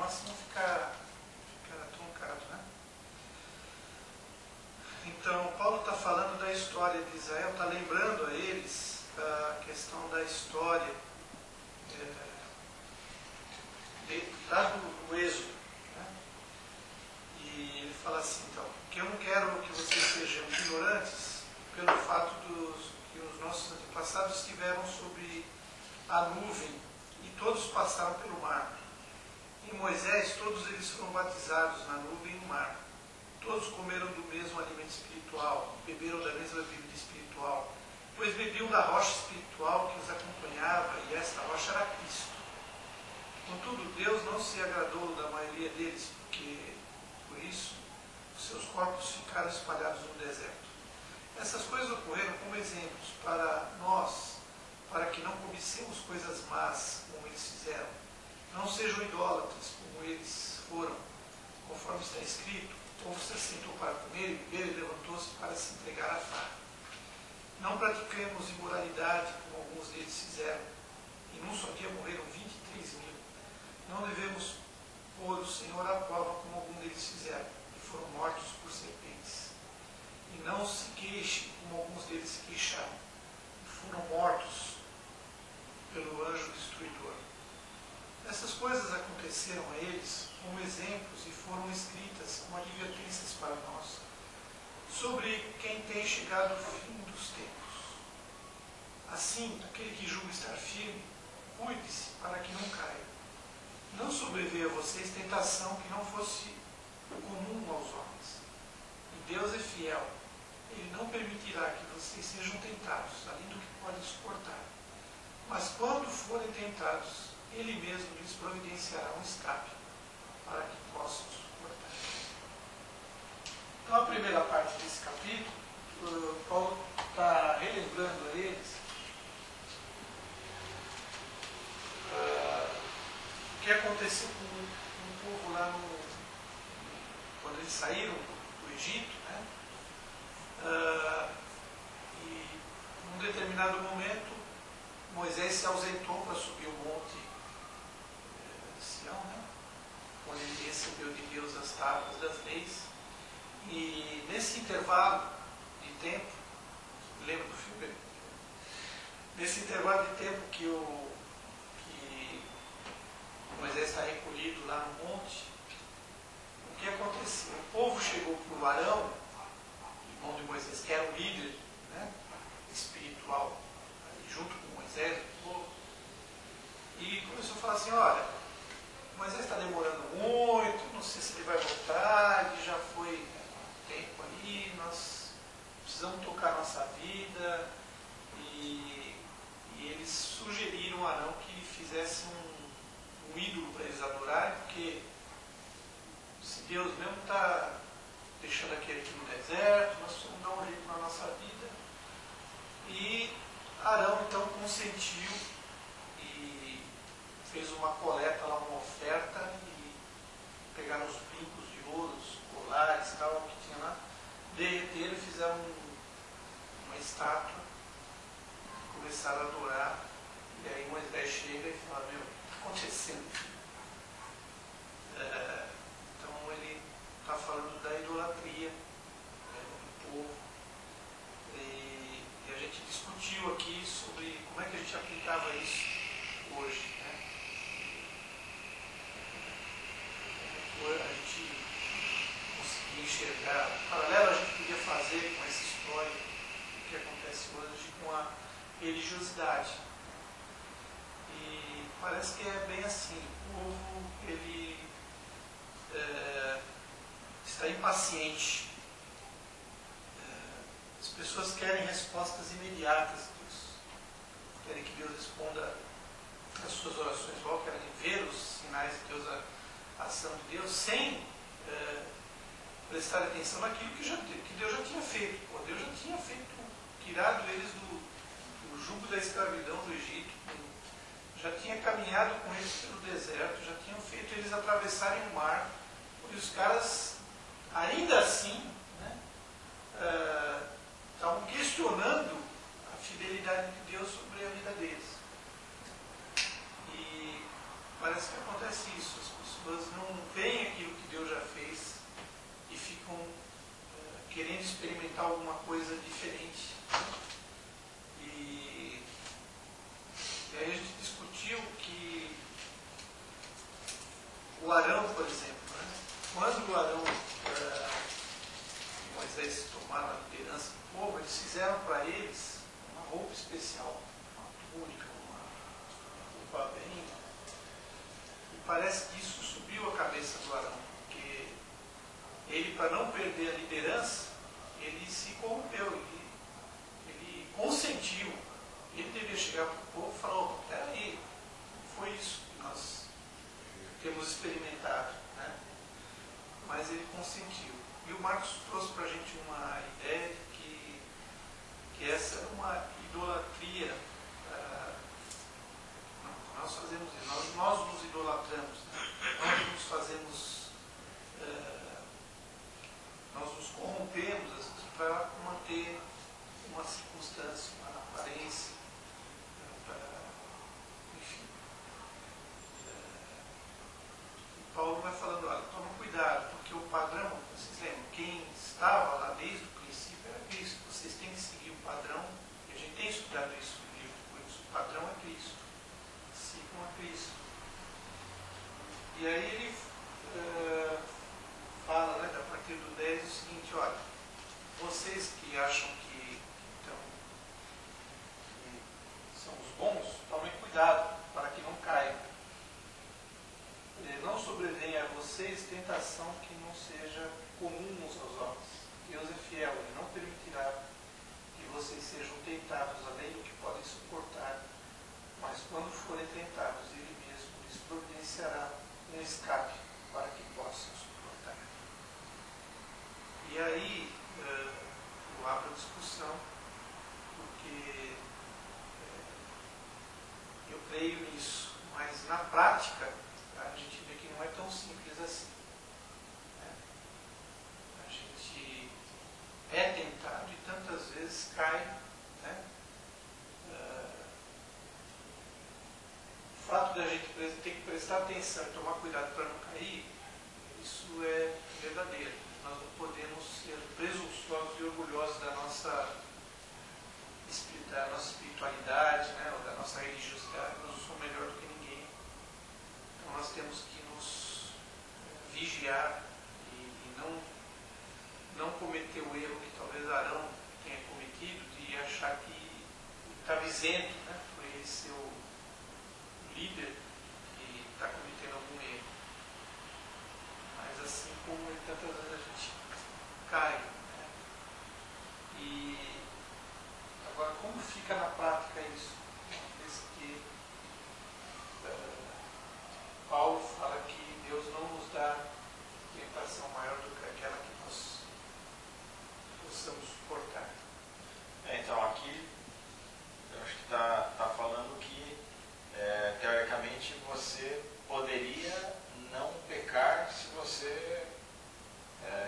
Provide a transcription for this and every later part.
nossa não ficar truncado, né? Então, Paulo está falando da história de Israel, está lembrando a eles a questão da história lá do Êxodo. Né? E ele fala assim, então, que eu não quero que vocês sejam ignorantes pelo fato que os nossos antepassados estiveram sobre a nuvem e todos passaram pelo mar. Em Moisés, todos eles foram batizados na nuvem e no mar. Todos comeram do mesmo alimento espiritual, beberam da mesma bebida espiritual, pois bebiam da rocha espiritual que os acompanhava, e esta rocha era Cristo. Contudo, Deus não se agradou da maioria deles, porque, por isso, os seus corpos ficaram espalhados no deserto. Essas coisas ocorreram como exemplos para nós, para que não cobicemos coisas más, como eles fizeram. Não sejam idólatras, como eles foram, conforme está escrito. O povo se assentou para comer e beber e levantou-se para se entregar à farra. Não pratiquemos imoralidade, como alguns deles fizeram, e num só dia morreram 23 mil. Não devemos pôr o Senhor à prova, como alguns deles fizeram, e foram mortos por serpentes. E não se queixem, como alguns deles se queixaram, e foram mortos pelo anjo destruidor. Essas coisas aconteceram a eles como exemplos e foram escritas como advertências para nós, sobre quem tem chegado o fim dos tempos. Assim, aquele que julga estar firme, cuide-se para que não caia. Não sobreveia a vocês tentação que não fosse comum aos homens. E Deus é fiel. Ele não permitirá que vocês sejam tentados, além do que podem suportar. Mas quando forem tentados, Ele mesmo lhes providenciará um escape, para que possam suportar. Então, a primeira parte desse capítulo, Paulo está relembrando a eles o que aconteceu com o povo lá quando eles saíram do Egito, né? E num determinado momento Moisés se ausentou para subir o monte Sião, né? Onde ele recebeu de Deus as tábuas das leis. E nesse intervalo de tempo, lembra do filme? Nesse intervalo de tempo que Moisés está recolhido lá no monte, o que aconteceu? O povo chegou para o Arão, irmão de Moisés, que era o líder, né, espiritual, ali, junto com Moisés, o povo, e começou a falar assim, olha, Moisés está demorando muito, não sei se ele vai voltar, ele já foi um tempo ali, nós precisamos tocar a nossa vida, e eles sugeriram a Arão que fizesse um ídolo para eles adorarem, porque se Deus mesmo está deixando aquele aqui no deserto, nós precisamos dar um jeito na nossa vida. E Arão então consentiu e fez uma coleta lá, uma oferta, e pegaram os brincos de ouro, os colares, tal, que tinha lá, derreteram e fizeram uma estátua, começaram a adorar. E aí Moisés chega e fala, meu, o que está acontecendo? Então ele está falando da idolatria, do povo. E a gente discutiu aqui sobre como é que a gente aplicava isso hoje. Né? Como é que a gente conseguia enxergar. O paralelo a gente podia fazer com essa história, o que acontece hoje com a religiosidade. E parece que é bem assim. O povo, ele está impaciente. As pessoas querem respostas imediatas de Deus. Querem que Deus responda às suas orações logo, querem ver os sinais de Deus, a ação de Deus, sem prestar atenção naquilo que Deus já tinha feito. Pô, Deus já tinha feito, tirado eles do jugo da escravidão do Egito, já tinha caminhado com eles pelo deserto, já tinham feito eles atravessarem o mar, e os caras, ainda assim, né, estavam questionando a fidelidade de Deus sobre a vida deles. E parece que acontece isso, as pessoas não experimentar alguma coisa diferente. E aí a gente discutiu que o Arão, por exemplo, né? Quando o Arão e Moisés tomaram a liderança do povo, eles fizeram para eles uma roupa especial, uma túnica, uma roupa bem... E parece que isso subiu a cabeça do Arão, porque ele, para não perder a liderança, ele se corrompeu, ele consentiu. Ele devia chegar para o povo e falar: oh, peraí, não foi isso que nós temos experimentado, né? Mas ele consentiu. E o Marcos trouxe para a gente uma ideia de que essa é uma idolatria. Nós fazemos isso, nós nos idolatramos, né? Nós nos fazemos, nós nos corrompemos para manter uma circunstância, uma aparência, enfim. E Paulo vai falando: olha, toma cuidado, porque o padrão, vocês lembram, quem estava lá desde o princípio era Cristo. Vocês têm que seguir o padrão, e a gente tem estudado isso no livro, por isso o padrão é Cristo. Sigam a Cristo. E aí ele fala, né, a partir do 10, o seguinte: olha, vocês que acham que são os bons, tomem cuidado para que não caiam. Não sobrevenha a vocês tentação que não seja comum uns aos homens. Deus é fiel e não permitirá que vocês sejam tentados além do que podem suportar, mas quando forem tentados, Ele mesmo lhes providenciará um escape para que possam suportar. E aí eu abro a discussão, porque eu creio nisso, mas na prática a gente vê que não é tão simples assim, né? A gente é tentado e tantas vezes cai, né? O fato da gente ter que prestar atenção e tomar cuidado para não cair, isso é verdadeiro. Nós não podemos ser presunçosos e orgulhosos da nossa espiritualidade, né, ou da nossa religiosidade. Nós não somos melhor do que ninguém. Então nós temos que nos vigiar e não cometer o erro que talvez Arão tenha cometido, de achar que estava isento, né, por ele ser o líder e está cometendo algum erro. Mas assim como tantas vezes a gente cai, né? E agora, como fica na prática isso? Uma vez que Paulo fala que Deus não nos dá tentação maior do que aquela que nós possamos suportar. Então aqui eu acho que está falando que teoricamente você poderia não pecar se você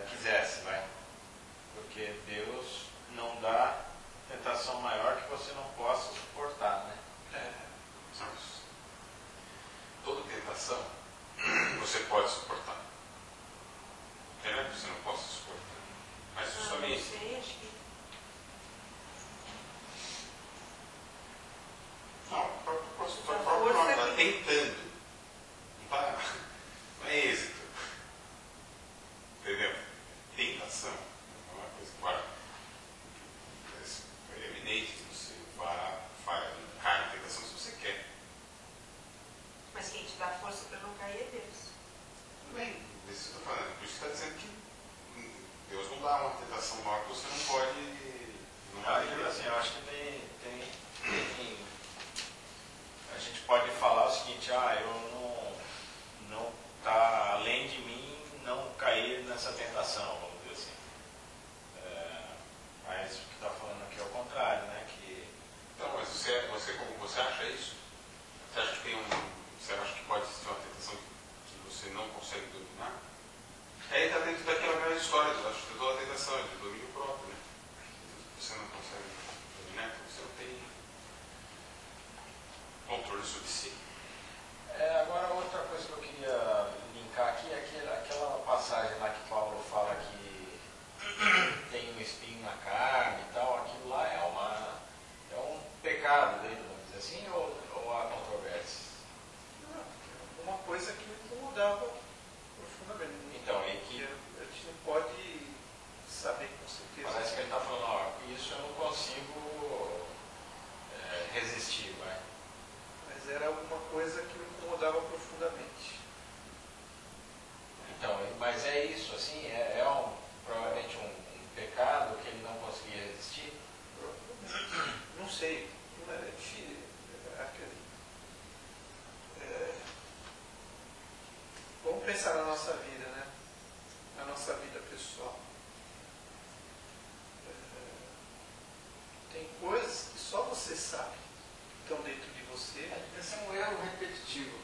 quisesse, vai? Porque Deus não dá tentação maior que você não possa suportar, né? Toda tentação você pode suportar. Não é que você não possa suportar. Mas justamente. Não, a sua própria não está tentando. Não é êxito. Entendeu? Tentação é uma coisa, claro, é evidente que você cai na tentação se você quer. Mas quem te dá força para não cair é Deus. Tudo bem, isso que eu estou falando. Por isso que está dizendo que Deus não dá uma tentação maior que você não pode. Não vai. Assim, eu acho que a gente pode falar o seguinte: eu não está além de mim não cair nessa tentação, vamos dizer assim. Mas o que está falando aqui é o contrário, né? Então, mas você acha isso? Você acha que você acha que pode existir uma tentação que você não consegue dominar? Aí está dentro daquela velha história, eu acho que toda a tentação é de domínio próprio, né? Você não consegue dominar, então você não tem controle sobre si. Agora, outra coisa que eu queria linkar aqui é aquela passagem lá que Paulo fala que tem um espinho na carne. incomodava profundamente. Então, e que A gente não pode saber com certeza. parece que ele está falando, ó, isso eu não consigo resistir, vai. Mas era alguma coisa que o incomodava profundamente. Então, mas é isso, assim, provavelmente um pecado que ele não conseguia resistir. Não sei, não é difícil. Vamos pensar na nossa vida, né? Na nossa vida pessoal. Tem coisas que só você sabe que estão dentro de você. Esse é um erro repetitivo.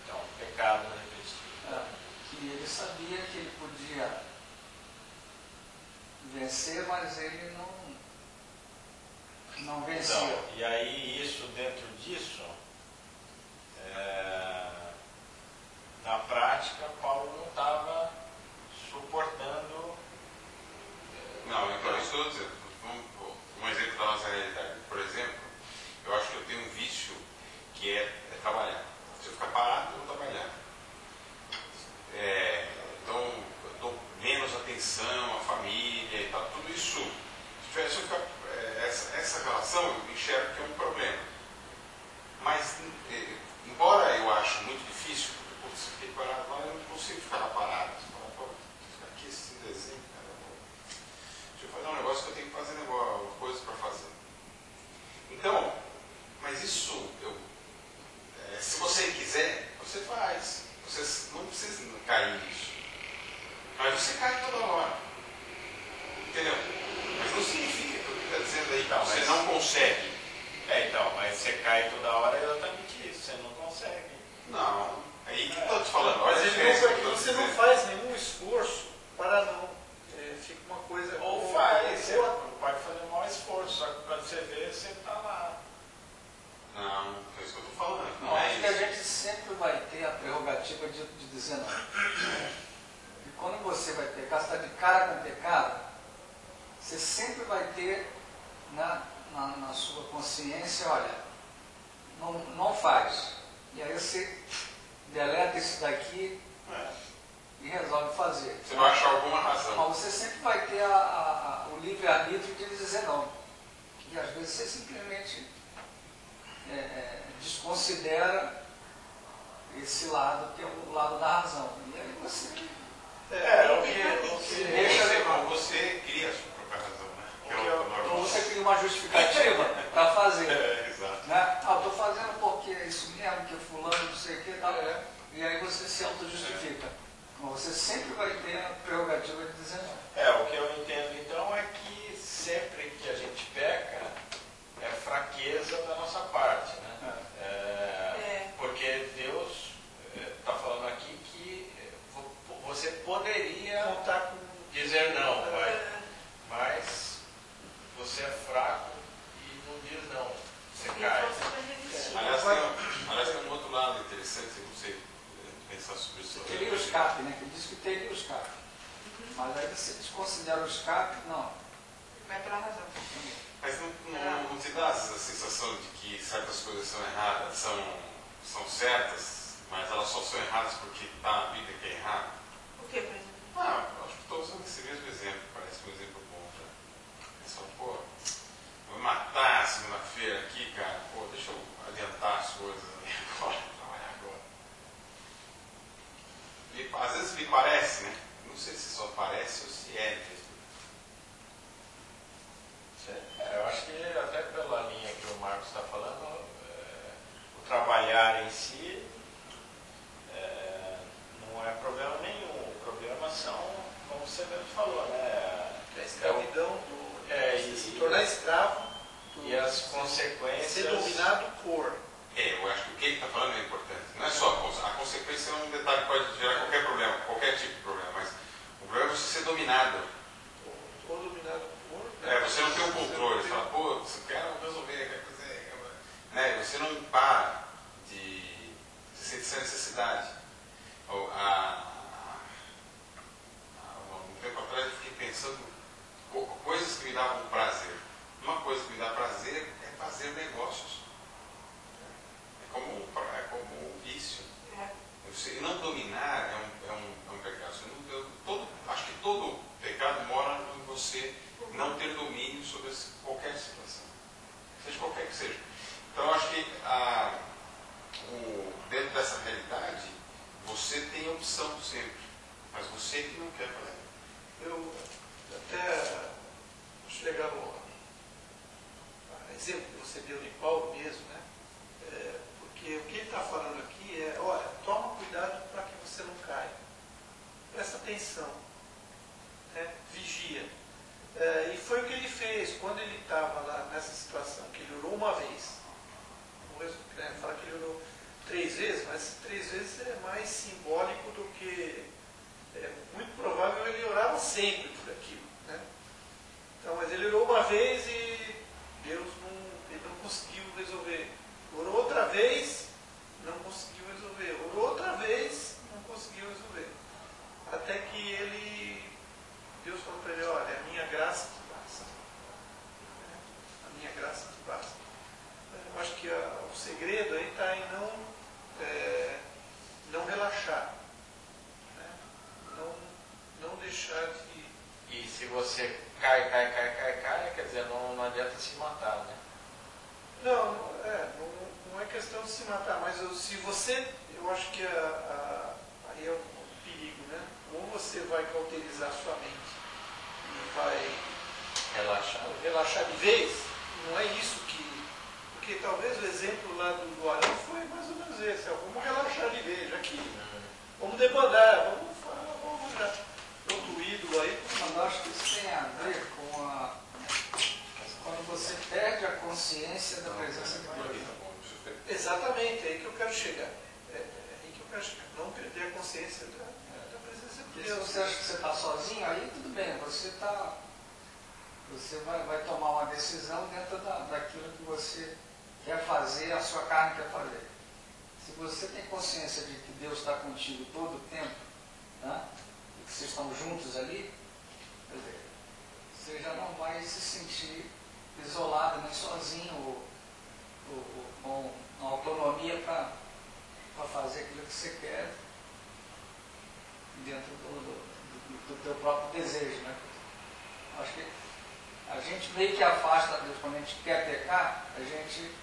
Então, pecado repetitivo. Que ele sabia que ele podia vencer, mas ele não vencia. Então, e aí isso, dentro disso, na prática, Paulo não estava suportando. Não, então isso eu estou dizendo. Um exemplo da nossa realidade. Por exemplo, eu acho que eu tenho um vício que é trabalhar. Se eu ficar parado, eu vou trabalhar. Então, eu dou menos atenção à família e tal. Tudo isso, essa relação eu enxergo que é um problema. Mas, embora eu acho muito difícil, porque putz, fiquei parado lá, eu não consigo ficar lá parado. Você fala, pô, ficar aqui esse desenho, cara, deixa eu fazer um negócio que eu tenho que fazer coisas para fazer. Então, mas isso, se você quiser, você faz. Você não precisa cair nisso. Mas você cai toda hora. Entendeu? Mas não significa que o que está dizendo aí, Então, você mas- não consegue. Então, mas você cai toda hora é exatamente isso, você não consegue. Não. Aí que eu estou te falando. Olha a Mas diferença que eu tô você não dizendo. faz nenhum esforço para não. Fica uma coisa. Ou faz, você pode fazer um maior esforço, só que quando você vê, você está lá. Não, é isso que eu estou falando. Não, Não é acho que a isso. gente sempre vai ter a prerrogativa de dizer não. E quando você vai pecar, você está de cara com o pecado, você sempre vai ter na sua consciência, olha, não faz. E aí você deleta isso daqui e resolve fazer. Você vai achar alguma razão. Mas você sempre vai ter o livre-arbítrio de dizer não. E às vezes você simplesmente desconsidera esse lado, que é o lado da razão. E aí você Você cria a sua própria razão, né? Que é o então normal. você cria uma justificativa para fazer. Exato. Né? Estou fazendo porque é isso mesmo, que é fulano, não sei o que e tal. E aí você se autojustifica. Mas você sempre vai ter a prerrogativa de dizer não. O que eu entendo então é que sempre que a gente peca, é fraqueza da nossa parte, né? Porque Deus está falando aqui que você poderia Contar com. dizer não, mas você é fraco e não diz não, você cai. Aliás, tem um outro lado interessante, eu não sei pensar sobre isso. Teria o escape, né? Que ele disse que teria o escape. Mas aí você desconsidera o escape, não. Vai pela razão. Mas não te dá essa sensação de que certas coisas são erradas, são certas, mas elas só são erradas porque está na Bíblia que é errado? O que, por exemplo? Eu acho que estou usando esse mesmo exemplo, parece um exemplo bom já. É só, pô, vou matar segunda-feira aqui, cara, pô, deixa eu adiantar as coisas ali agora, trabalhar agora. Às vezes me parece, né? Não sei se só parece ou se é mesmo. Eu acho que até pela linha que o Marcos está falando, o trabalhar em si não é problema nenhum. O problema são, como você mesmo falou, né? A escravidão se tornar escravo E as consequências. ser dominado por. Eu acho que o que ele está falando é importante. Não é só a consequência, é um detalhe que pode gerar qualquer problema, qualquer tipo de problema, mas o problema é você ser dominado. Ou dominado por. Você não tem o controle, você fala, pô, você quer resolver, quer fazer. Né? Você não para de sentir essa necessidade. Um tempo atrás eu fiquei pensando coisas que me davam prazer. Uma coisa que me dá prazer é fazer negócios. É como um vício. Eu E não dominar é um pecado. Acho que todo pecado mora em você não ter domínio sobre qualquer situação, seja qualquer que seja. Então, acho que dentro dessa realidade, você tem opção sempre, mas você que não quer fazer. Eu até acho legal o exemplo que você deu de Paulo mesmo, né? Porque o que ele está falando aqui é, olha, toma cuidado para que você não caia. Presta atenção, né? Vigia. E foi o que ele fez quando ele estava lá nessa situação, que ele orou uma vez. Fala que ele orou 3 vezes, mas 3 vezes é mais simbólico do que... É muito provável ele orava sempre por aquilo, né? Então, mas ele orou uma vez e Deus ele não conseguiu resolver. Orou outra vez, não conseguiu resolver. Orou outra vez, não conseguiu resolver. Até que Deus falou para ele, olha, a minha graça te basta. A minha graça te basta. Eu acho que o segredo aí está em não relaxar. Não deixar de... E se você cai, quer dizer, não adianta se matar, né? Não é questão de se matar, mas se você, eu acho que aí é um perigo, né? Ou você vai cauterizar sua mente e vai relaxar de vez, não é isso que... Porque talvez o exemplo lá do Arão foi mais ou menos esse, vamos relaxar de vez, já que vamos debandar, vamos já outro ídolo aí. Mas eu acho que isso tem a ver com quando você perde a consciência da presença de Deus. Exatamente, é aí que eu quero chegar. Não perder a consciência da presença de Deus. Se você acha que você está sozinho, aí tudo bem, você vai tomar uma decisão dentro daquilo que você quer fazer, a sua carne quer fazer. Se você tem consciência de que Deus está contigo todo o tempo, né? Que vocês estão juntos ali, quer dizer, você já não vai se sentir isolado, nem sozinho, ou com autonomia para fazer aquilo que você quer dentro do teu próprio desejo, né? Acho que a gente meio que afasta Deus. Quando a gente quer pecar, a gente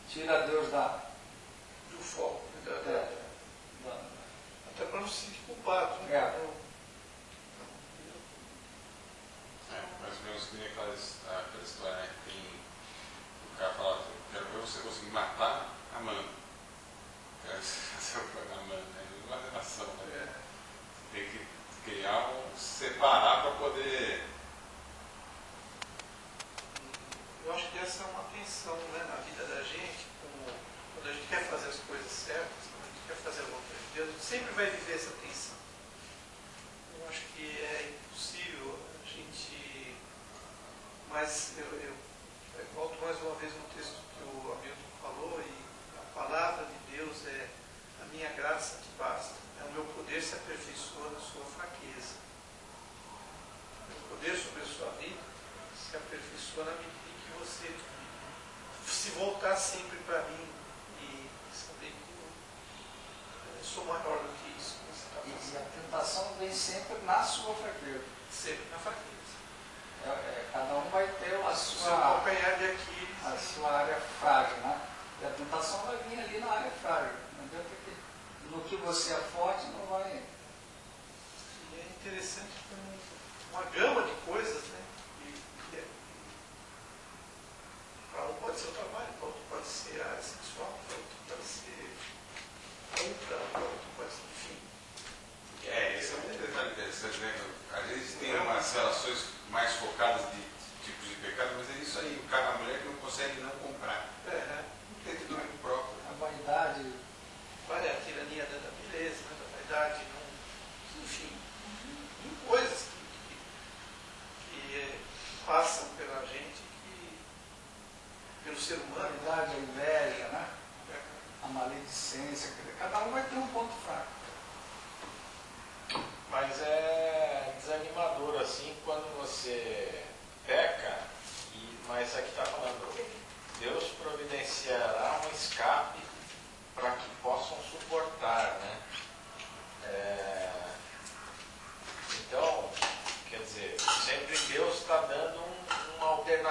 tira Deus do foco, até para não se sentir culpado. Né? Mais ou menos que nem aquela história, né? O cara fala, quero ver você conseguir matar amando. Quero ver você amando, né? Não é relação, né? Tem que criar separar para poder... Eu acho que essa é uma tensão, né, na vida da gente, quando a gente quer fazer as coisas certas, quando a gente quer fazer a vontade de Deus, a gente sempre vai viver essa tensão. Eu acho que é impossível a gente... Mas eu volto mais uma vez no texto que o Hamilton falou, e a palavra de Deus é: a minha graça te basta, o meu poder se aperfeiçoa na sua fraqueza. O meu poder sobre a sua vida se aperfeiçoa na medida em que você se voltar sempre para mim e saber que eu sou maior do que isso que você está fazendo. E a tentação vem sempre na sua fraqueza. Sempre na fraqueza. Cada um vai ter a Seu sua calcanhar de Aquiles. a sua área frágil, né? E a tentação vai vir ali na área frágil. Não adianta que no que você é forte não vai... E é interessante como uma gama de coisas, né? Para um pode ser o trabalho, para outro pode ser a área sexual, para outro pode ser compra, para outro pode ser, enfim. Esse é um detalhe interessante, né? Às vezes tem umas relações mais focadas de tipos de pecado, mas é isso aí, o cara, a mulher que não consegue não comprar. Não tem domínio próprio. A vaidade... Olha, a tirania da beleza, né, da vaidade, enfim, coisas que passam pela gente, pelo ser humano. A vaidade, a inveja, né?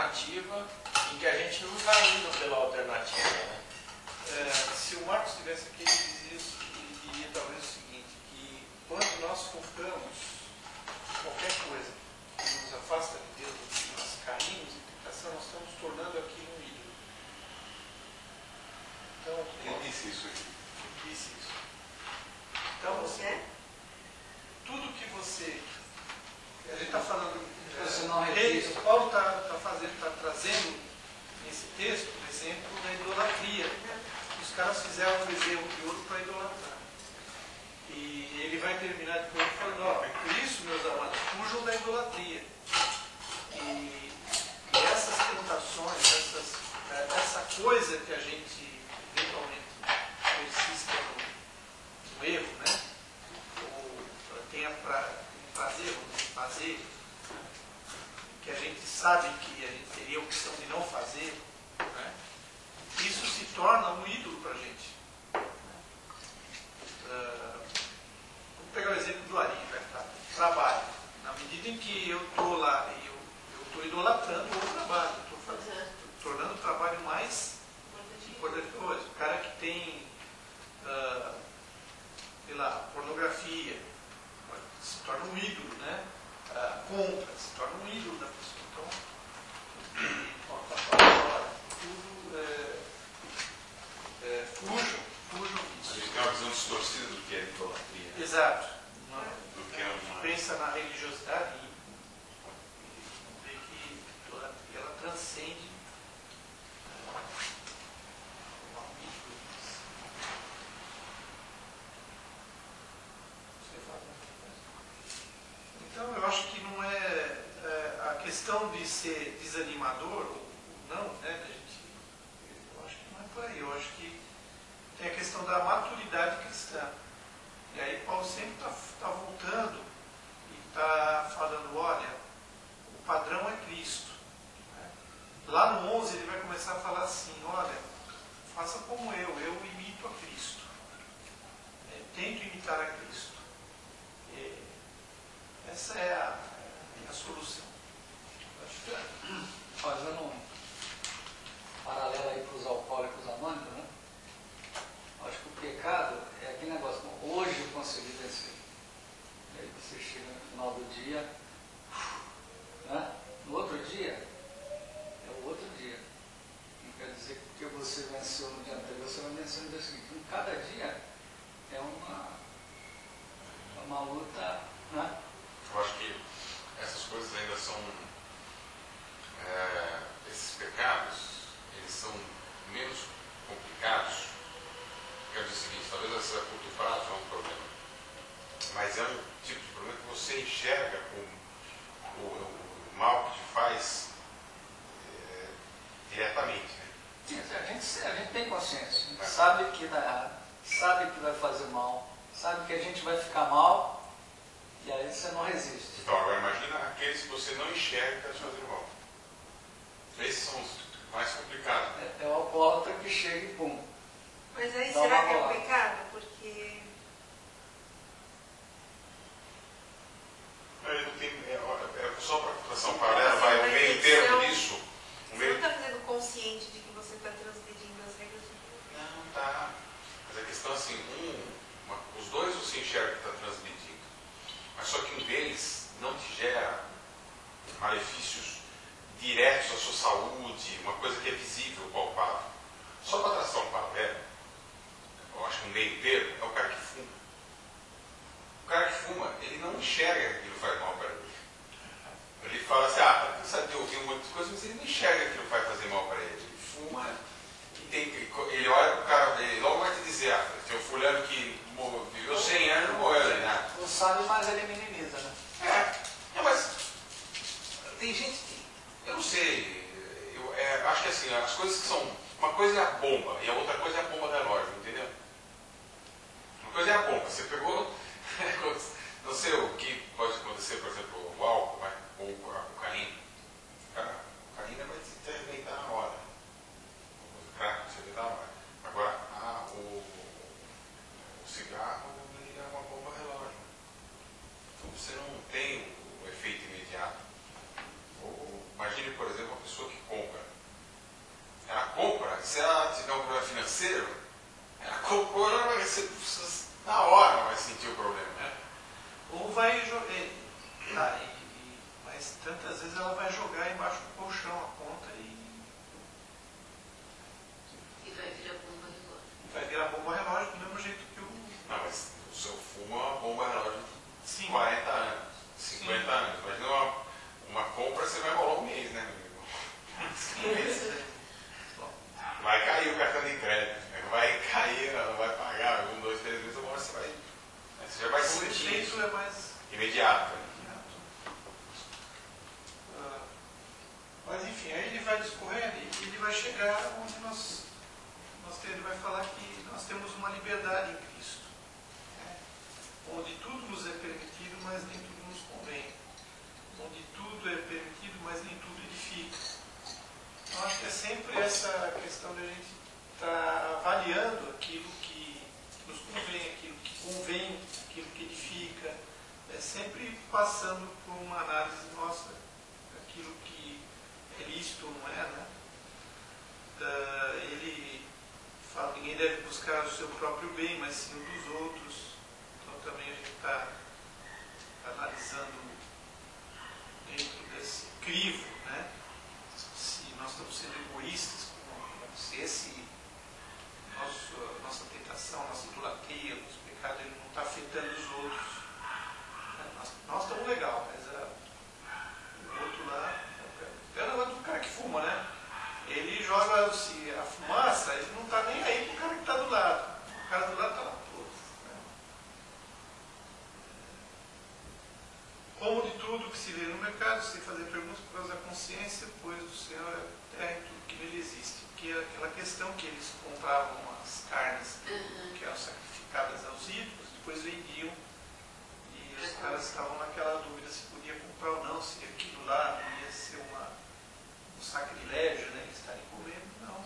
alternativa em que a gente não está indo pela alternativa, né? Se o Marcos estivesse aqui, ele dizia isso, ele diria talvez o seguinte, que quando nós focamos qualquer coisa que nos afasta de Deus, que nós caímos em tentação, nós estamos tornando aquilo um ídolo. Então, Quem disse isso aqui? quem disse isso? Então, tudo que você... A gente está falando... Você não registra. Paulo está trazendo nesse texto o exemplo da idolatria. Os caras fizeram um bezerro de ouro para idolatrar. E ele vai terminar depois falando, ó, por isso, meus amados, fujam da idolatria. E essas tentações, essa coisa que a gente eventualmente persista no erro, né? Ou tenha prazer, vamos fazer, que a gente sabe que a gente teria a opção de não fazer, né? Isso se torna um ídolo para a gente. Vamos pegar o exemplo do Ari, trabalho. Na medida em que eu estou lá e eu estou idolatrando o trabalho, estou tornando o trabalho mais importante. O cara que tem, sei lá, pornografia, se torna um ídolo, né? Compra, se torna um ídolo da pessoa. Então, tudo fujam A disso. gente tem uma visão distorcida do que é idolatria. Exato. Do que é A gente uma... pensa na religiosidade e vê que a idolatria ela transcende uma ídolo. Então, eu acho que não é a questão de ser desanimador ou não, né? Eu acho que não é por aí. Eu acho que tem a questão da maturidade cristã. E aí Paulo sempre está voltando e está falando, olha, o padrão é Cristo. Né? Lá no 11 ele vai começar a falar assim, olha, faça como eu imito a Cristo. Tento imitar a Cristo. Essa é a solução. Fazendo um paralelo aí para os alcoólicos anônimos, né? Acho que o pecado é aquele negócio, hoje eu consegui vencer. E aí você chega no final do dia, né? No outro dia, é o outro dia. Não quer dizer que porque você venceu no dia anterior, você vai vencer no dia seguinte. Então, cada dia é uma luta, né? Eu acho que essas coisas ainda são... esses pecados, eles são menos complicados. Quero dizer o seguinte, talvez essa a curto prazo é um problema, mas é um tipo de problema que você enxerga o mal que te faz diretamente. Né? Sim, a gente tem consciência, a gente sabe que dá errado, sabe que vai fazer mal, sabe que a gente vai ficar mal, e aí você não resiste. Então, agora imagina aqueles que você não enxerga que está te fazendo mal. Esses são os mais complicados. É o alcoólatra que chega e pum. Mas aí Dá será uma que é um bolada. pecado? Porque Aí não tem, só para traçar um paralelo, vai um meio termo disso. você não está fazendo consciente de que você está transgredindo as regras do jogo. Não, tá. Mas a questão é assim, os dois você enxerga que está transmitindo. Mas só que um deles não te gera malefícios diretos à sua saúde, uma coisa que é visível, palpável. Só para traçar um paralelo, eu acho que um meio termo é o cara que fuma. O cara que fuma, ele não enxerga que aquilo faz mal para ele. Ele fala assim, tá cansado de ouvir muitas coisas, mas ele não enxerga que aquilo vai fazer mal para ele. Ele fuma ele olha para o cara, ele logo vai te dizer, tem um fulano que viveu 100 anos e não morreu nem nada. Não sabe, mas ele minimiza, né? Mas tem gente que, eu não sei, eu acho que assim, as coisas que são, uma coisa é a bomba e a outra coisa é a bomba da loja, entendeu? Uma coisa é a bomba, você pegou, não sei o que pode acontecer, por exemplo, o álcool, ou o cocaína. O cocaína vai te arrebentar na hora. O crack vai te arrebentar na hora. Agora, o cigarro, ele é uma bomba relógio. Então você não tem o efeito imediato. Ou imagine, por exemplo, uma pessoa que se ela tiver um problema financeiro, ela comprou, ela vai ser, na hora ela vai sentir o problema. Né? Ou vai jogar. Mas tantas vezes ela vai jogar embaixo do colchão a conta e vai virar bomba relógio. Vai virar bomba relógio do mesmo jeito que o. Não, mas o seu fumo é uma bomba relógio de Sim. 40 anos, 50 Sim. anos. Imagina uma compra, você vai rolar um mês, né, meu amigo? Sim. Bom, Vai cair o cartão de crédito, né? Vai cair, não vai pagar 1, 2, 3 meses, uma hora você já vai o sentir efeito isso é mais imediato. Né? imediato. Mas enfim, aí ele vai discorrendo e ele vai chegar onde ele vai falar que nós temos uma liberdade em Cristo, né? Onde tudo nos é permitido, mas nem tudo nos convém. Onde tudo é permitido, mas nem tudo edifica. Então acho que é sempre essa questão de a gente estar avaliando aquilo que nos convém, aquilo que convém, aquilo que edifica, sempre passando por uma análise nossa, aquilo que é lícito ou não é, né? Ele fala que ninguém deve buscar o seu próprio bem, mas sim o dos outros. Então também a gente está analisando dentro desse crivo, né? Se nós estamos sendo egoístas, se nossa tentação, nossa idolatria, nosso pecado, ele não está afetando os outros. Nós estamos legal, mas o outro lá, é o negócio do cara que fuma, né? Ele joga a fumaça, ele não está nem aí pro cara que está do lado. O cara do lado está lá todo. Né? Como de tudo que se vê no mercado, sem fazer perguntas por causa da consciência, pois o Senhor é terra e tudo que nele existe. Porque aquela questão que eles compravam as carnes que eram sacrificadas aos ídolos, depois vendiam e os caras estavam naquela dúvida se podia comprar ou não, se aquilo lá não ia ser um sacrilégio, né? Eles estarem comendo, não.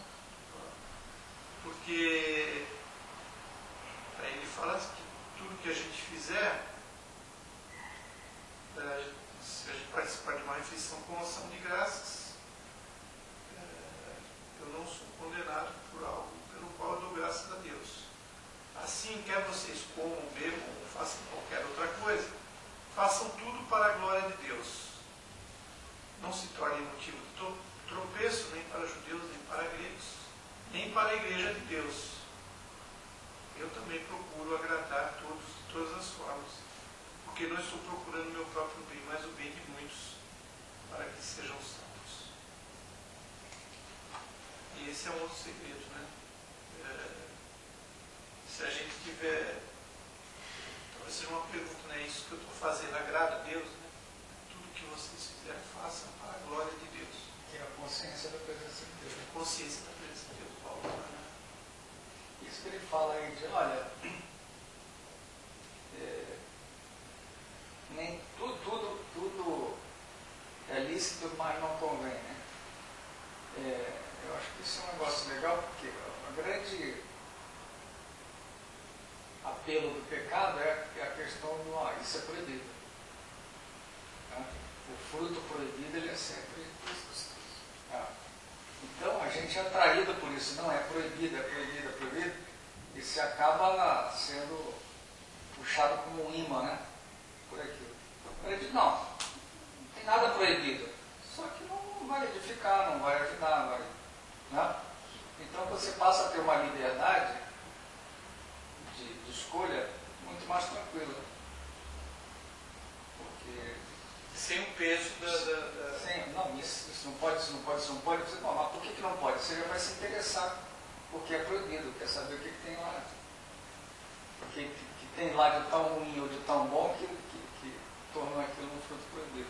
Porque aí ele fala que tudo que a gente fizer, se a gente participar de uma refeição com ação de graças, eu não sou condenado por algo pelo qual eu dou graças a Deus. Assim, quer vocês comam, bebam ou façam qualquer outra coisa, façam tudo para a glória de Deus. Não se torne motivo de tropeço nem para judeus, nem para gregos, nem para a igreja de Deus. Eu também procuro agradar todos de todas as formas, porque não estou procurando o meu próprio bem, mas o bem de muitos, para que sejam santos. E esse é um outro segredo, né? Se a gente tiver, talvez seja uma pergunta, né? Isso que eu estou fazendo agrada a Deus, né? Tudo que vocês fizerem, façam para a glória de Deus. Que é a consciência da presença de Deus. A consciência da presença de Deus, Paulo. Né? Isso que ele fala aí de, olha, nem tudo é lícito, mas não convém, né? Eu acho que isso é um negócio legal, porque o grande apelo do pecado é a questão do, isso é proibido. Tá? O fruto proibido, ele é sempre tá? Então, a gente é atraído por isso, não é proibido, é proibido, é proibido, e se acaba sendo puxado como um imã, né? Por aquilo. Ele diz, não tem nada proibido, só que não vai edificar, não vai ajudar, né? Então você passa a ter uma liberdade de escolha muito mais tranquila. Porque sem o peso Sim, não, isso não pode, isso não pode, isso não pode. Você, não, mas por que não pode? Você já vai se interessar, porque é proibido, quer saber o que tem lá. O que tem lá de tão ruim ou de tão bom que tornou aquilo um fruto proibido.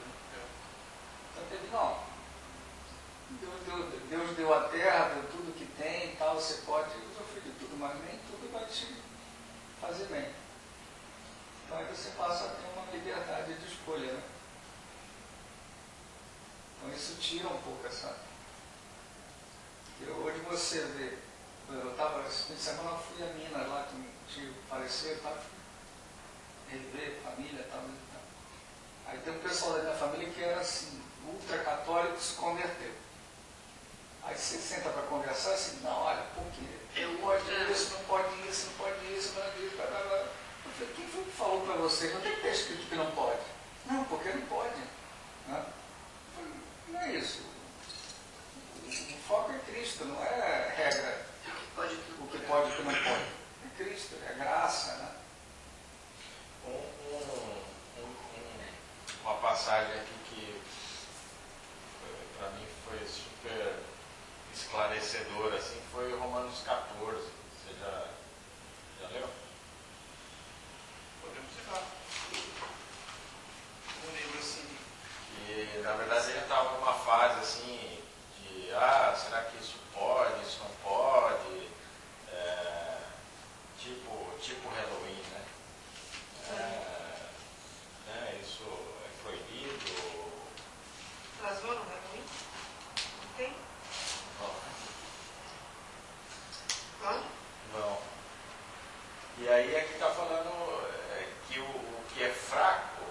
Então ele diz, não, Deus deu a terra, deu tudo que tem e tal, você pode usufruir de tudo, mas nem tudo vai te fazer bem. Então aí você passa a ter uma liberdade de escolha, né? Então isso tira um pouco essa. Hoje você vê, esse fim de semana eu fui a Minas lá, que um tio faleceu, fui rever família e tal. Aí tem um pessoal da minha família que era assim, ultra católico, se converteu. Aí você senta para conversar e assim, não, olha, por quê? Eu Pode isso, não pode isso, não pode isso, não pode isso, blá, blá, blá. Eu falei, quem foi que falou para você? Não tem que ter escrito que não pode. Não, porque não pode. Né? Eu falei, não é isso. O foco é Cristo, não é regra. O que pode e o que não pode. É Cristo, é graça. Né? Uma passagem aqui que para mim foi super esclarecedora, assim, foi Romanos 14. Você já leu? Podemos citar. Um livro assim. E na verdade ele estava numa fase assim de será que isso pode, isso não pode? Tipo Halloween, né? Isso é proibido? Atrasou, não é ruim? Não tem? Não. E aí aqui está falando que o que é fraco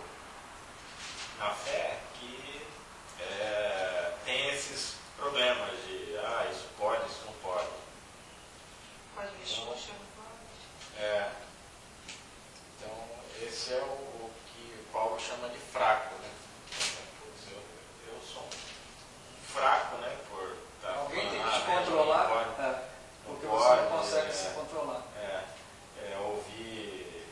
na fé que tem esses problemas de isso pode, isso não pode. Pode ver Xuxa, não pode? Então esse é o que Paulo chama de fraco, né? Eu sou um fraco, né? Por Alguém tem que falando, te controlar, não pode, porque não você pode, não consegue se controlar. Ouvir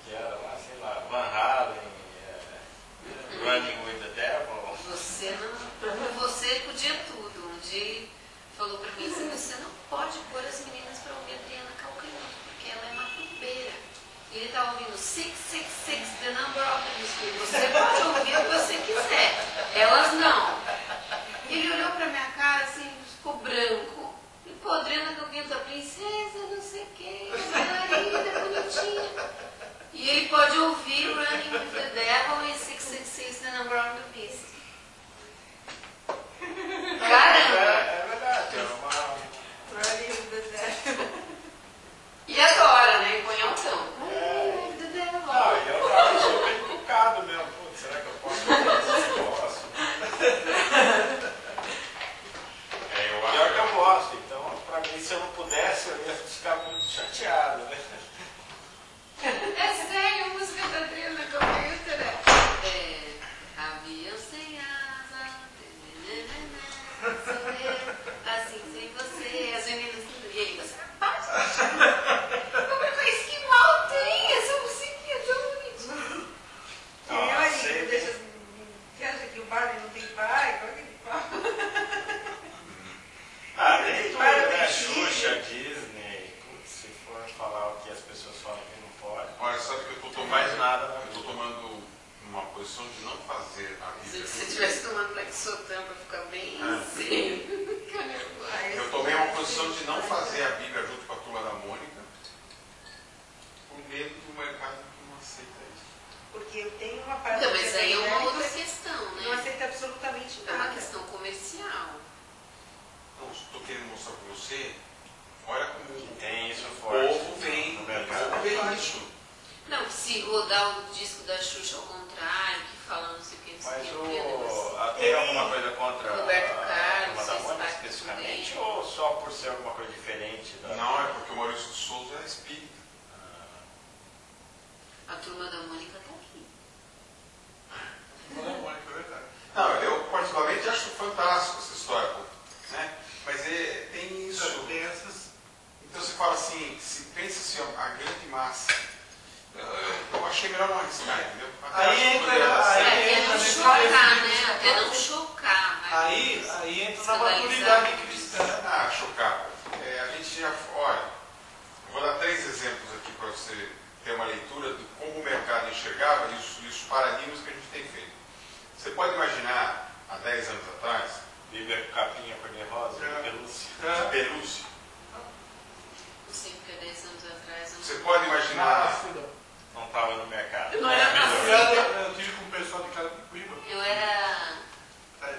que era lá, sei lá, Van Halen, Running with the Devil. Você podia tudo. Um dia falou pra mim assim, você não pode pôr as meninas pra ouvir a Adriana Calcanhoto, porque ela é macumbeira. E ele estava ouvindo 666, The Number of the Beast. Você pode ouvir o que você quiser, elas não. Ele olhou pra minha cara assim, ficou branco. E pô, Adriana Calcanhoto, a princesa, não sei o que, marida, bonitinha. E ele pode ouvir Running with the Devil e 666, The Number of the Beast. Caramba! É verdade, Running with the Devil. E agora, né? Põe altão. eu tava super encucado mesmo. Putz, será que eu posso fazer esse negócio? Pior que eu gosto, então pra mim se eu não pudesse eu ia ficar muito chateado, né? É sério, a música da Adriana Calcanhoto era avião sem asa, assim sem você, as meninas tudo. E aí você mas que mal tem essa musiquinha tão bonitinha. E aí, deixa. Você acha que o Barbie não tem pai? Como é que ele fala? Nem tudo, né? Xuxa, Disney, se for falar o que as pessoas falam que não pode. Olha, sabe que eu estou tomando Mais nada, né? Eu estou tomando uma posição de não fazer a Se Bíblia. você estivesse tomando Lexotan pra ficar bem assim. Eu tomei uma posição de não fazer a Bíblia junto com a turma da Mônica, por medo do mercado que não aceita isso. Porque eu tenho uma parte Então, mas aí é uma outra evangélicos questão, que não né? aceita absolutamente É uma nada. questão comercial. Então, estou querendo mostrar para você, olha como o Tem isso povo forte vem, no o mercado. povo vê isso. Não, se rodar o disco da Xuxa ao contrário, que fala não sei o que, não sei Mas o que, tem alguma coisa contra Roberto Carlos, a Turma da Mônica César especificamente Turim. ou só por ser alguma coisa diferente da... Não, é porque o Maurício de Souza é espírita. A Turma da Mônica tá aqui. Não é Mônica, é verdade. Não, eu particularmente acho fantástico essa história, né? Mas tem isso. Tem essas. Então você fala assim, se pensa assim, a grande massa. Eu achei melhor não arriscar, entendeu? Até acho que Aí poderia dar entra, certo. Até não nesse chocar, perfil. né? Até não chocar. Mas Aí entra na escandalizar. maturidade cristã. Ah, chocado. A gente já. Olha, eu vou dar 3 exemplos aqui para você ter uma leitura de como o mercado enxergava e os paradigmas que a gente tem feito. Você pode imaginar, há 10 anos atrás, Bíblia com capinha cor-de-rosa, pelúcia. de pelúcia. sim, porque 10 anos atrás eu Você pode imaginar. Não estava no mercado. não era Eu tive com o pessoal de Carapicuíba Eu era.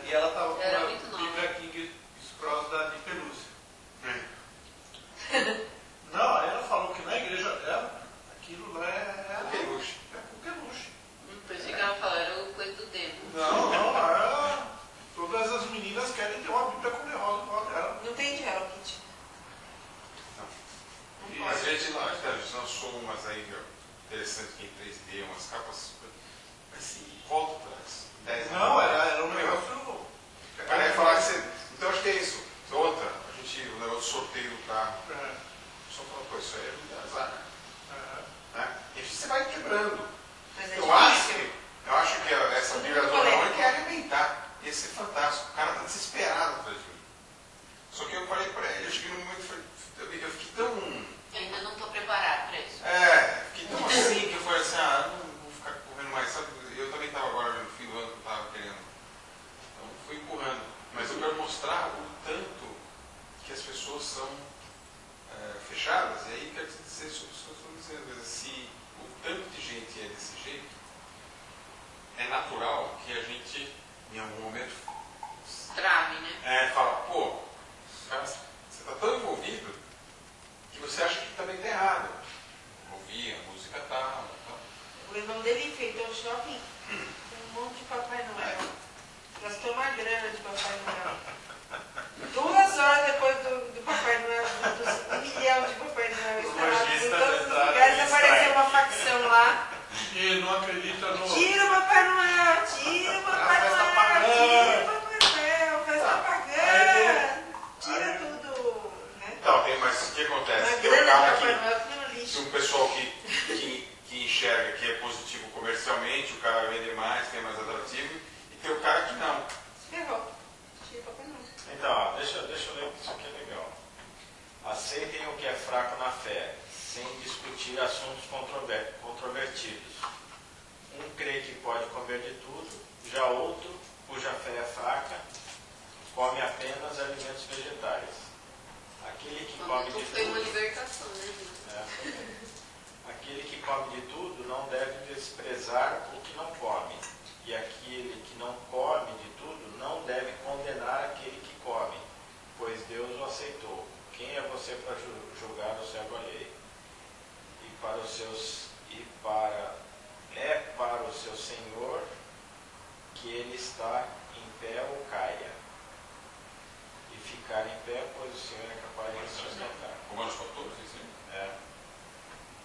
e ela estava com Era a muito nova. Bíblia King Cross de pelúcia. É, Não, aí ela falou que na igreja dela, aquilo lá é peluche. coqueluche. Pensei que ela falava, era o coisa do demo. Não, era a gente lançou umas aí, interessante, que em 3D, umas capas, assim, volta atrás. 10 anos. Não, era um negócio. A cara ia falar que você. Então acho que é isso. Outra, o negócio do sorteio do carro. Só falou, pô, isso aí é muito azar. Né? E você vai quebrando. Mas é Eu difícil. acho que essa miradora não quer arrebentar. Ia ser fantástico. O cara está desesperado atrás de mim. Só que eu falei para ele, eu cheguei num momento, eu fiquei tão. Ainda não estou preparado para isso. Fiquei tão assim que eu falei assim, não vou ficar correndo mais. Sabe, eu também estava agora no fim do ano que eu estava querendo. Então fui empurrando. Mas eu quero mostrar o tanto que as pessoas são fechadas. E aí quero dizer sobre isso que eu estou dizendo. Se o tanto de gente é desse jeito, é natural que a gente, em algum momento, Trave, né? fala, pô, você está tão envolvido que você acha que também está errado. Ouvir a música tal. O irmão dele enfeitou o shopping com um monte de Papai Noel. Gastou uma grana de Papai Noel. 2 horas depois do Papai Noel, do 1 milhão de Papai Noel instalados em todos os lugares, apareceu uma facção lá. E não acredita no. Tira o Papai Noel, tira o Papai Noel, tira o Papai Noel, festa pagã, tira tudo. Né? Então, mas o que acontece? Uma Tem um grana de cara Papai que. Noel que no Se lixo. um pessoal que enxerga que é positivo comercialmente, o cara vende mais, que é mais atrativo, e tem o cara que não. Se ferrou. Tira o Papai Noel. Então, ó, deixa eu ler, isso aqui é legal. Aceitem o que é fraco na fé, sem discutir assuntos controvertidos. Um crê que pode comer de tudo, já outro, cuja fé é fraca, come apenas alimentos vegetais. Aquele que come de Foi uma tudo... libertação, né? Aquele que come de tudo não deve desprezar o que não come. E aquele que não come de tudo não deve condenar aquele que come, pois Deus o aceitou. Quem é você para julgar o servo alheio? Para o seu Senhor que ele está em pé ou caia. E ficar em pé, pois o Senhor é capaz de sustentar. Romanos 14, isso aí.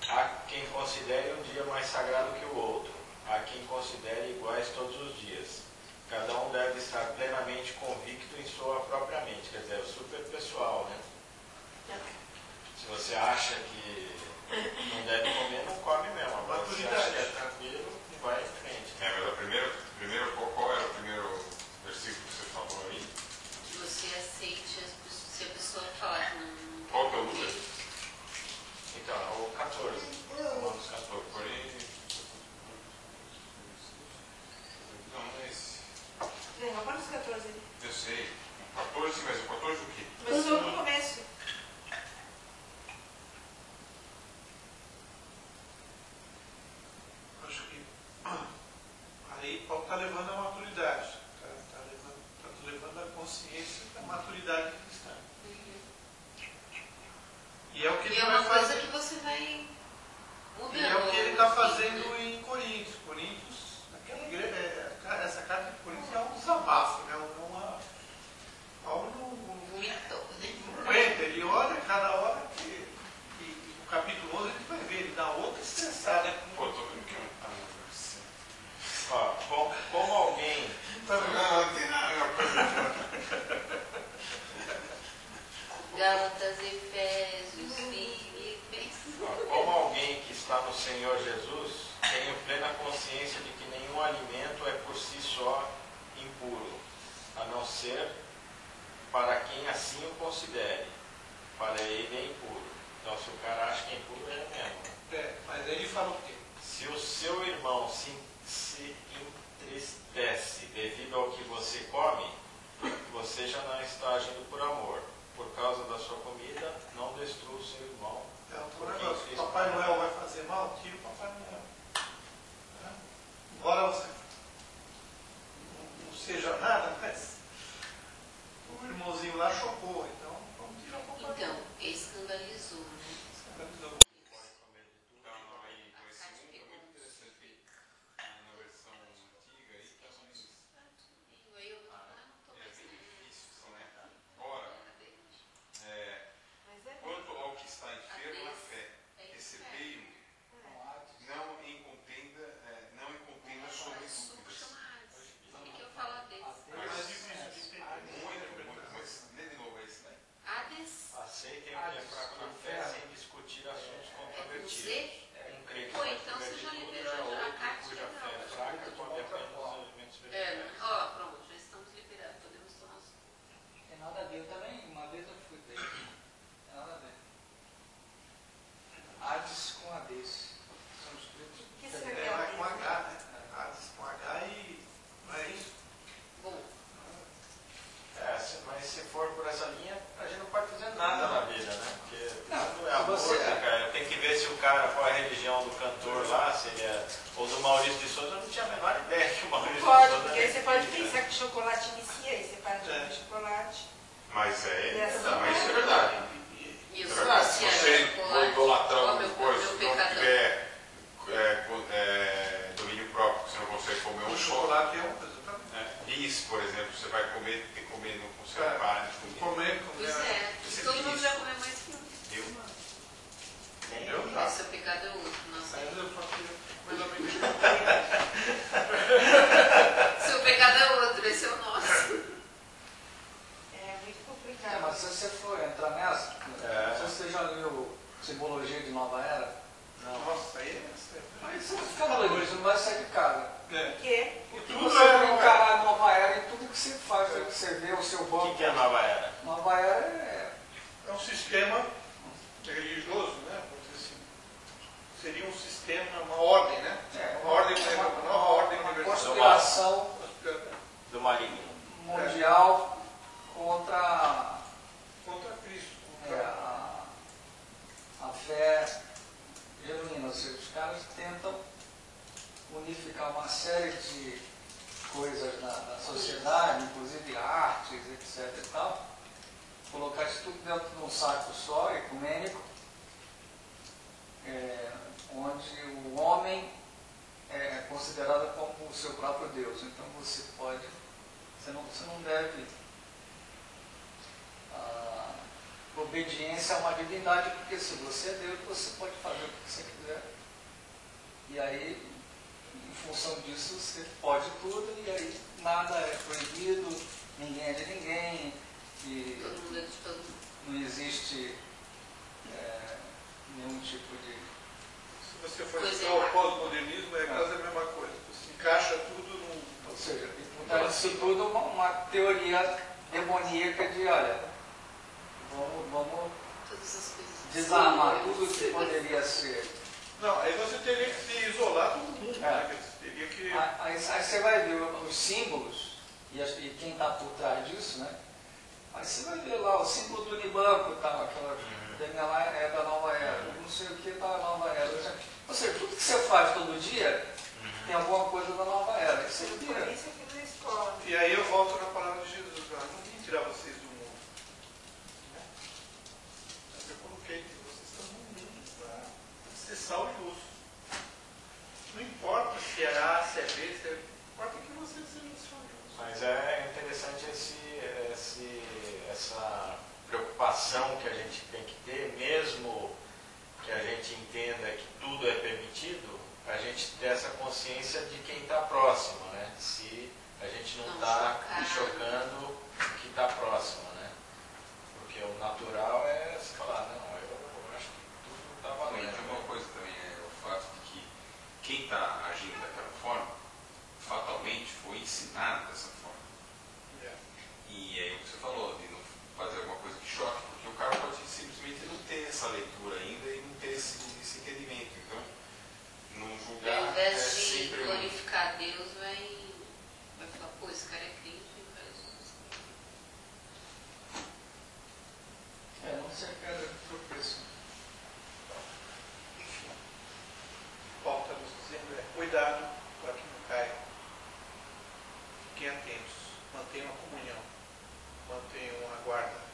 Há quem considere um dia mais sagrado que o outro. Há quem considere iguais todos os dias. Cada um deve estar plenamente convicto em sua própria mente. Quer dizer, é super pessoal, né? Se você acha que não deve comer, não come mesmo. Agora, se acha que é tranquilo, vai em frente. Mas qual era o primeiro versículo que você falou aí? Que você aceite se a pessoa falar que não. Qual que é o número? Então, é o 14. Romanos 14. Porém. Não, não é esse. É, Romanos 14. Eu sei. 14, mas o 14 o quê? Começou no começo. Acho que aí Paulo está levando a maturidade, está levando a consciência da maturidade cristã. E é o que E ele é vai uma coisa fazer. que você vai mudando. E é o que ele está fazendo em Coríntios. Aquela igreja, essa carta de Coríntios é um desabafo, né? Paulo não aguenta, ele olha cada hora que o capítulo 11 ele vai ver, ele dá outra estressada. Pô, tô vendo que Ó, como alguém... não tem nada. Gálatas, Efésios, Filipenses. Como alguém que está no Senhor Jesus, tenho plena consciência de que nenhum alimento é por si só impuro, a não ser para quem assim o considere. Para ele é impuro. Então, se o cara acha que é impuro, é mesmo. Mas aí ele fala o quê? Se o seu irmão se entristece devido ao que você come, você já não está agindo por amor. Por causa da sua comida, não destrua o seu irmão. O negócio, o Papai Noel vai fazer mal? Tira o Papai Noel. Embora você não seja nada, mas o irmãozinho lá chocou, então vamos tirar o Papai Noel. Então, escandalizou, né? Escandalizou. dizer, Um crente ou então você já liberou a carta cuja fé legal. fraca come apenas os alimentos vegetais. Ó, pronto, já estamos liberados, podemos tomar os... Não tem nada a ver. Eu também, uma vez eu fui dele. Não tem nada a ver. Hades com Hades. São os pretos. O que você É, vai com quer? H, né? Hades com H e. Não é isso? Bom, Mas se for por essa linha, a gente não pode fazer nada na vida, né? Porque Não, tudo é a você- música, cara. Tem que ver se o cara, qual é a religião do cantor lá, se ele é. Ou do Maurício de Souza, eu não tinha a menor ideia que o Maurício Pode, de Souza porque aí você pode existia. pensar que chocolate inicia, aí você para de comer chocolate. Mas Dessa mas isso é forma. verdade. e eu É sou verdade. Se viciada você em chocolate, idolatrar ó, alguma meu coisa, se não pecadão. tiver domínio próprio, você não consegue comer O um chocolate é um, exatamente. Bis, por exemplo, você vai comer, tem que comer, não consegue parar de comer. Pois é, Isso é todo mundo já difícil. comeu mais que um. Viu? Nem Eu eu. já. Seu pecado é outro, nossa. Mas eu só queria mais ou menos. Seu pecado é outro, esse é o nosso. É muito É, complicado. mas se você for entrar nessa, É. se você já leu Simbologia de Nova Era, Nossa, aí é. aí você vai ficar maluco, você não vai sair de casa. É. Por quê? Porque Tudo você é vai Nova encarar a Nova Era em tudo que você faz, tudo que você vê, o seu O banco. que é a nova era? Nova Era é. É um sistema religioso, né? Vamos dizer assim. Seria um sistema, uma ordem, né? Uma ordem, uma nova ordem uma universal. conspiração Do maligno. mundial contra Contra Cristo. a fé genuína. Ou seja, os caras tentam unificar uma série de coisas na sociedade, inclusive artes, etc. e tal, colocar isso tudo dentro de um saco só, ecumênico, onde o homem é considerado como o seu próprio Deus. Então você não deve obediência a uma divindade, porque se você é Deus, você pode fazer o que você quiser. E aí, em função disso, você pode tudo, e aí nada é proibido, ninguém é de ninguém, e Todo mundo é de todo mundo. não existe nenhum tipo de... Se você for Pois estudar é. o pós-modernismo, é quase a mesma coisa. Você encaixa tudo num. Ou seja, então, isso tudo uma teoria demoníaca de, olha, vamos Todas as coisas. desarmar tudo que poderia ser. Não, aí você teria que se isolar todo mundo, É. né? Você teria que. Aí você vai ver os símbolos e quem está por trás disso, né? Aí você vai ver lá o símbolo do Unibanco, tá, aquela lá é da Nova Era, não sei o que da Nova Era. Ou seja, tudo que você faz todo dia tem alguma coisa da Nova Era. Isso aí Por vira. isso aqui na escola. E aí eu volto na palavra de Jesus, ah, não vim tirar vocês do mundo. Né? Mas eu coloquei que vocês estão no mundo para ser sal e luz. Não importa se é A, se é B, se é... importa que vocês sejam sal e luz. Mas é interessante essa preocupação que a gente tem que ter, mesmo que a gente entenda que tudo é permitido, a gente ter essa consciência de quem está próximo, né? Se a gente não está chocando o que está próximo, né? Porque o natural é se falar, não, eu acho que tudo está Também valendo. tem uma coisa também, é o fato de que quem está agindo daquela forma, fatalmente foi ensinado dessa forma. E aí você falou de não fazer alguma coisa que choque, porque o cara pode simplesmente não ter essa leitura ainda e não ter esse entendimento. Então, não julgar Ao é invés de sempre glorificar Deus, vai falar, pô, esse cara é crente, Não se queda de tropeço. Enfim, Paulo está nos dizendo cuidado para que não caia. Fiquem atentos, mantenham a comunhão, mantenham a guarda